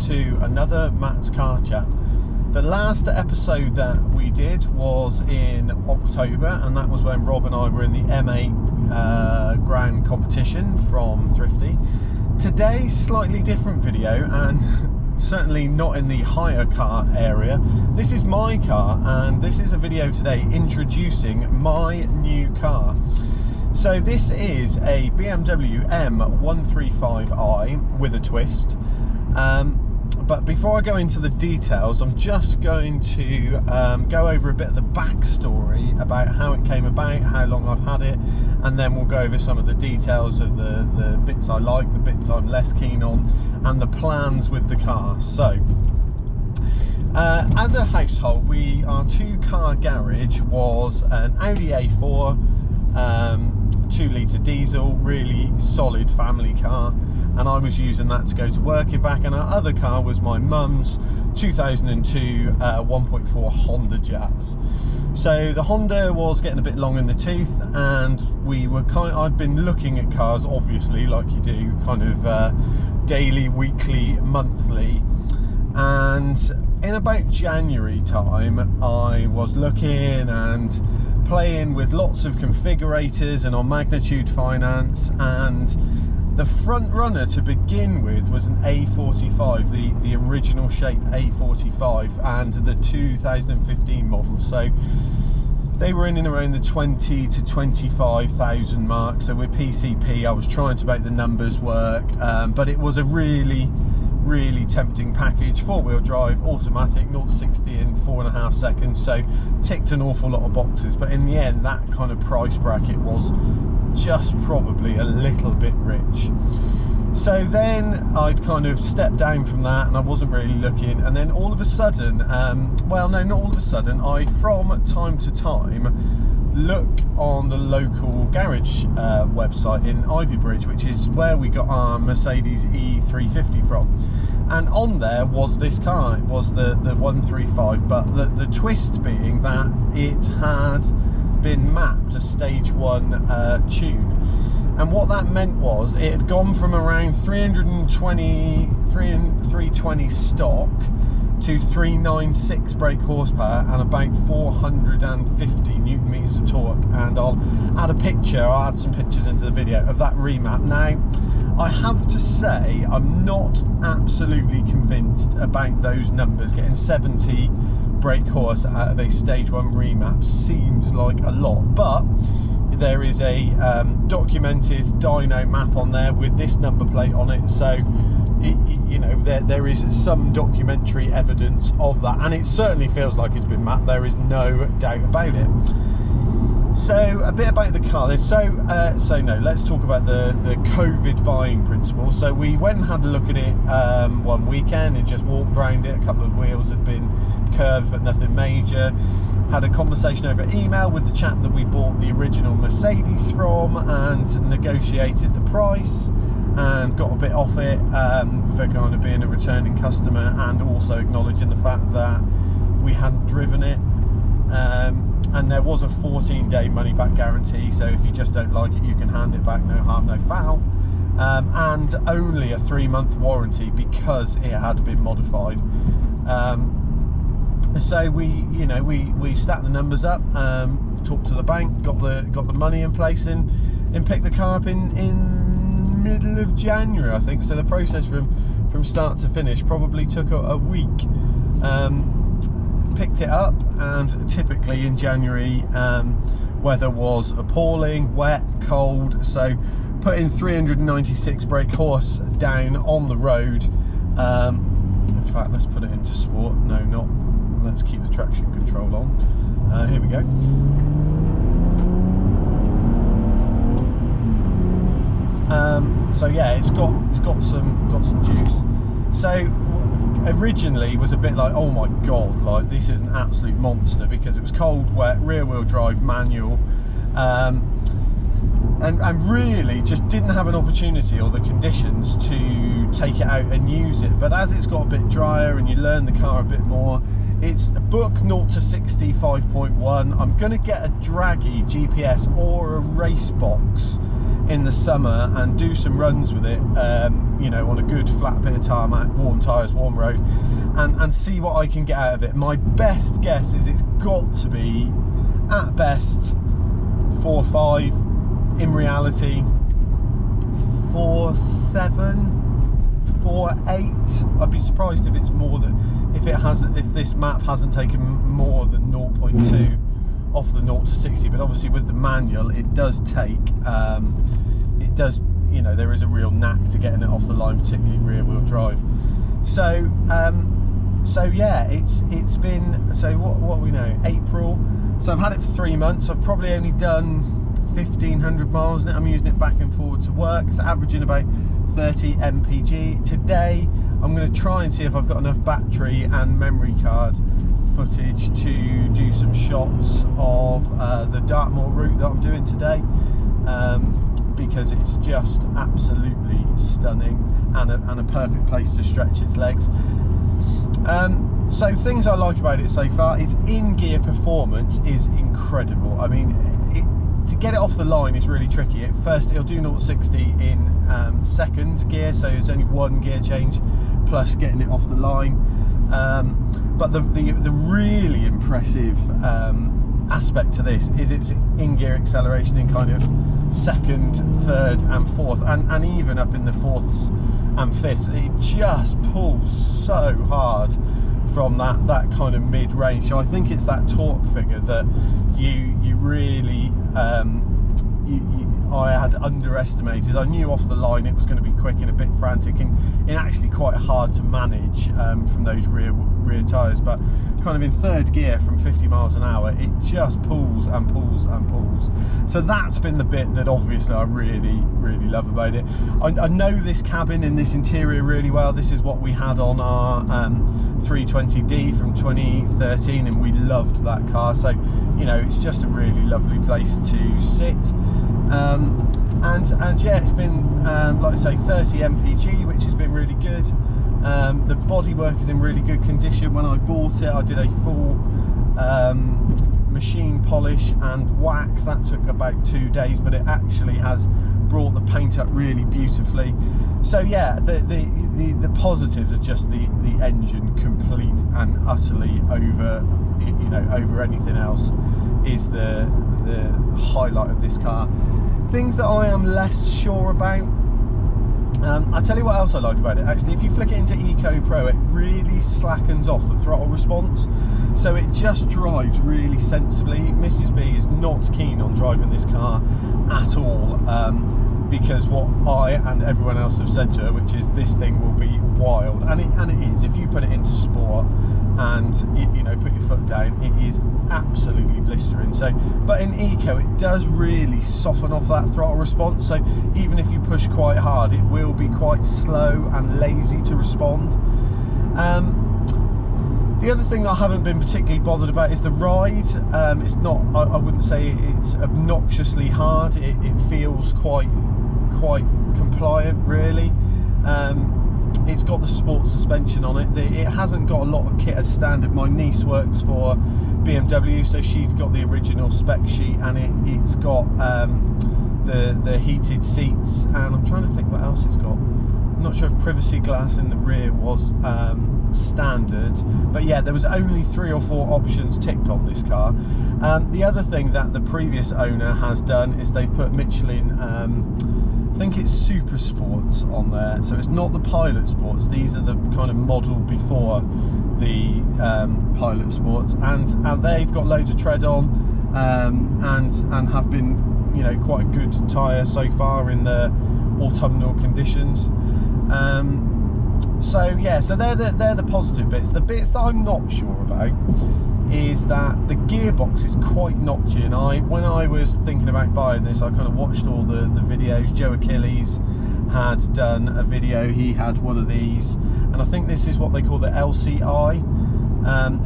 to another Matt's Car Chat. The last episode that we did was in October, and that was when Rob and I were in the M8 Grand competition from Thrifty. Today's slightly different video, and certainly not in the hire car area. This is my car, and this is a video today introducing my new car. So this is a BMW M135i with a twist. But before I go into the details, I'm just going to go over a bit of the backstory about how it came about, how long I've had it, and then we'll go over some of the details of the bits I like, the bits I'm less keen on, and the plans with the car. So, as a household, our two-car garage was an Audi A4, 2-litre diesel, really solid family car, and I was using that to go to work and back, and our other car was my mum's 2002 1.4 Honda Jazz. So the Honda was getting a bit long in the tooth, and I've been looking at cars, obviously, like you do, kind of daily, weekly, monthly, and in about January time I was looking and playing with lots of configurators and on Magnitude Finance, and the front runner to begin with was an A45, the original shape A45, and the 2015 model. So they were in and around the 20 to 25,000 mark. So with PCP I was trying to make the numbers work, but it was a really tempting package. 4-wheel drive, automatic, 0 to 60 in 4.5 seconds, so ticked an awful lot of boxes. But in the end, that kind of price bracket was just probably a little bit rich. So then I'd kind of stepped down from that, and I wasn't really looking, and then all of a sudden, well, no, not all of a sudden, I from time to time look on the local garage website in Ivybridge, which is where we got our Mercedes E350 from, and on there was this car. It was the 135, but the twist being that it had been mapped a stage 1 tune, and what that meant was it had gone from around 320 stock to 396 brake horsepower and about 450 newton meters of torque. And I'll add some pictures into the video of that remap. Now, I have to say I'm not absolutely convinced about those numbers. Getting 70 brake horse out of a stage 1 remap seems like a lot, but there is a documented dyno map on there with this number plate on it, so you know, there is some documentary evidence of that, and it certainly feels like it's been mapped. There is no doubt about it. So a bit about the car then. So no, let's talk about the COVID buying principle. So we went and had a look at it one weekend and just walked around it. A couple of wheels had been curved, but nothing major. Had a conversation over email with the chap that we bought the original Mercedes from, and negotiated the price and got a bit off it for kind of being a returning customer, and also acknowledging the fact that we hadn't driven it, and there was a 14-day money-back guarantee, so if you just don't like it you can hand it back, no harm, no foul, and only a 3-month warranty because it had been modified. So we stacked the numbers up, talked to the bank, got the money in place, and picked the car up in middle of January, I think. So the process from start to finish probably took a week. Picked it up, and typically in January weather was appalling, wet, cold, so putting 396 brake horse down on the road, in fact let's put it into sport, let's keep the traction control on, here we go. So yeah, it's got some juice. So originally was a bit like, oh my god, like this is an absolute monster, because it was cold, wet, rear wheel drive, manual, and really just didn't have an opportunity or the conditions to take it out and use it. But as it's got a bit drier and you learn the car a bit more, it's a book 0 to 60 5.1. I'm going to get a draggy GPS or a race box in the summer and do some runs with it, you know, on a good flat bit of tarmac, warm tyres, warm road, and see what I can get out of it. My best guess is it's got to be at best 4.5, in reality 4.7, 4.8. I'd be surprised if it's more than, if this map hasn't taken more than 0.2 off the 0 to 60. But obviously with the manual, it does take, you know, there is a real knack to getting it off the line, particularly rear wheel drive. So yeah, it's been, so what we know, April. So I've had it for 3 months. I've probably only done 1,500 miles in it. I'm using it back and forward to work. It's averaging about 30 mpg. Today I'm going to try and see if I've got enough battery and memory card footage to do some shots of the Dartmoor route that I'm doing today, because it's just absolutely stunning and a perfect place to stretch its legs. So things I like about it so far, its in-gear performance is incredible. I mean, to get it off the line is really tricky. At first it'll do 0 to 60 in second gear, so it's only one gear change plus getting it off the line. But the really impressive aspect to this is its in-gear acceleration in kind of second, third and fourth, and even up in the fourths and fifths. It just pulls so hard from that kind of mid-range. So I think it's that torque figure that you really I had underestimated. I knew off the line it was going to be quick and a bit frantic and actually quite hard to manage from those rear tyres, but kind of in third gear from 50 miles an hour it just pulls and pulls and pulls. So that's been the bit that obviously I really love about it. I know this cabin and this interior really well. This is what we had on our 320d from 2013 and we loved that car, so you know, it's just a really lovely place to sit. And yeah, it's been like I say, 30 mpg, which has been really good. The bodywork is in really good condition. When I bought it, I did a full machine polish and wax. That took about 2 days, but it actually has brought the paint up really beautifully. So yeah, the positives are just the engine, complete and utterly over, you know, over anything else, is the highlight of this car. Things that I am less sure about, I'll tell you what else I like about it. Actually, if you flick it into Eco Pro, it really slackens off the throttle response, so it just drives really sensibly. Mrs. B is not keen on driving this car at all, because what I and everyone else have said to her, which is this thing will be wild, and it is. If you put it into sport and you know, put your foot down, it is absolutely blistering. So, but in Eco it does really soften off that throttle response, so even if you push quite hard it will be quite slow and lazy to respond. The other thing I haven't been particularly bothered about is the ride. It's not, I wouldn't say it's obnoxiously hard. It feels quite compliant, really. It's got the sport suspension on it. It hasn't got a lot of kit as standard. My niece works for BMW, so she's got the original spec sheet, and it's got the heated seats, and I'm trying to think what else it's got. I'm not sure if privacy glass in the rear was standard, but yeah, there was only 3 or 4 options ticked on this car. The other thing that the previous owner has done is they've put Michelin, I think it's Super Sports on there, so it's not the Pilot Sports. These are the kind of model before the Pilot Sports, and they've got loads of tread on, and have been, you know, quite a good tyre so far in the autumnal conditions. So yeah, so they're the positive bits. The bits that I'm not sure about is that the gearbox is quite notchy, and when I was thinking about buying this, I kind of watched all the videos. Joe Achilles had done a video, he had one of these, and I think this is what they call the LCI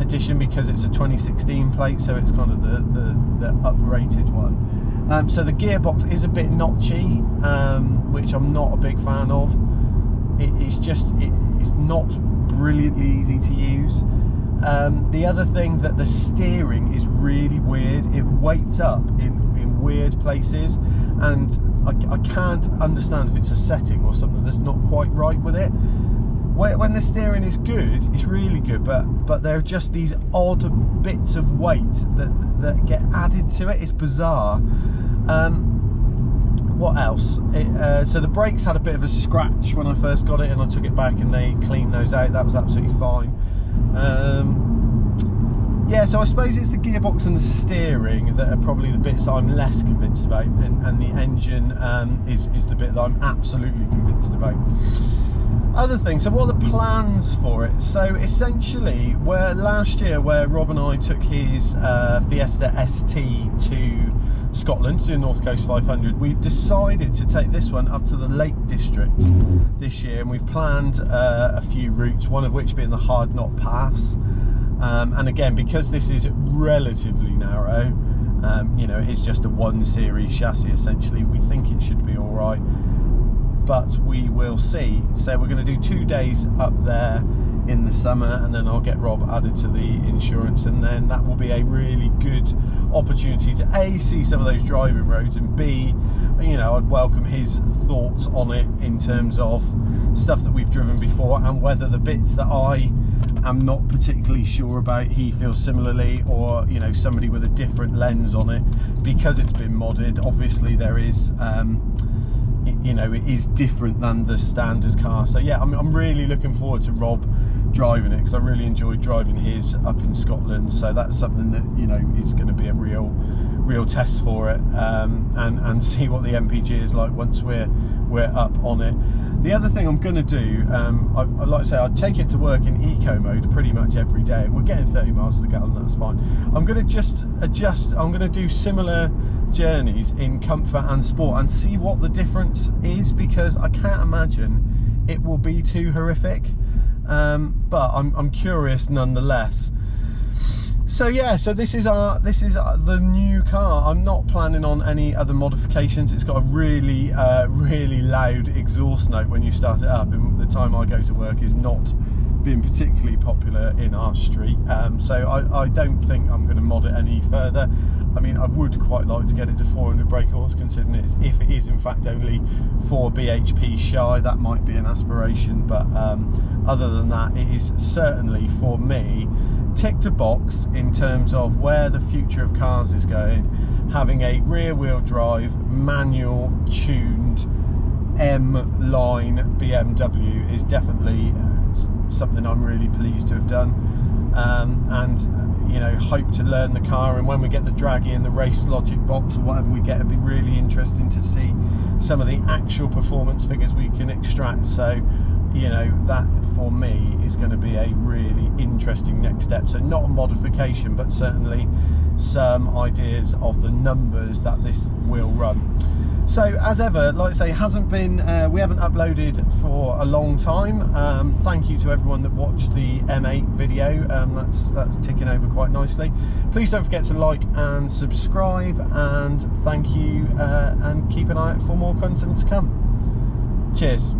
edition, because it's a 2016 plate, so it's kind of the uprated one. So the gearbox is a bit notchy, which I'm not a big fan of. It's not brilliantly easy to use. The other thing, that the steering is really weird. It weights up in weird places, and I can't understand if it's a setting or something that's not quite right with it. When the steering is good, it's really good, but there are just these odd bits of weight that get added to it. It's bizarre. What else? So the brakes had a bit of a scratch when I first got it, and I took it back and they cleaned those out. That was absolutely fine. Yeah, so I suppose it's the gearbox and the steering that are probably the bits I'm less convinced about, and the engine is the bit that I'm absolutely convinced about. Other things, so what are the plans for it? So essentially, last year where Rob and I took his Fiesta ST to Scotland to do North Coast 500, we've decided to take this one up to the Lake District this year, and we've planned a few routes, one of which being the Hard Knot Pass. And again, because this is relatively narrow, you know, it's just a 1 series chassis essentially, we think it should be all right, but we will see. So we're going to do 2 days up there in the summer, and then I'll get Rob added to the insurance, and then that will be a really good opportunity to A, see some of those driving roads, and B, you know, I'd welcome his thoughts on it in terms of stuff that we've driven before, and whether the bits that I am not particularly sure about he feels similarly, or you know, somebody with a different lens on it, because it's been modded. Obviously there is you know, it is different than the standard car. So yeah, I'm really looking forward to Rob driving it, because I really enjoyed driving his up in Scotland. So that's something that, you know, is going to be a real test for it, and see what the MPG is like once we're up on it. The other thing I'm going to do, I like to say, I take it to work in eco mode pretty much every day, and we're getting 30 miles to the gallon, that's fine. I'm going to just adjust, I'm going to do similar journeys in comfort and sport and see what the difference is, because I can't imagine it will be too horrific, but I'm curious nonetheless. So yeah, so this is the new car. I'm not planning on any other modifications. It's got a really really loud exhaust note when you start it up, and the time I go to work is not been particularly popular in our street, so I don't think I'm going to mod it any further. I mean, I would quite like to get it to 400 brake horse, considering if it is in fact only 4 bhp shy, that might be an aspiration, but other than that, it is certainly, for me, ticked a box in terms of where the future of cars is going. Having a rear wheel drive, manual, tuned M-line BMW is definitely something I'm really pleased to have done, and you know, hope to learn the car, and when we get the Draggy and the Race Logic box or whatever we get, it'd be really interesting to see some of the actual performance figures we can extract. So you know, that for me is going to be a really interesting next step. So not a modification, but certainly some ideas of the numbers that this will run. So as ever, like I say, hasn't been we haven't uploaded for a long time. Thank you to everyone that watched the M8 video. That's ticking over quite nicely. Please don't forget to like and subscribe, and thank you, and keep an eye out for more content to come. Cheers.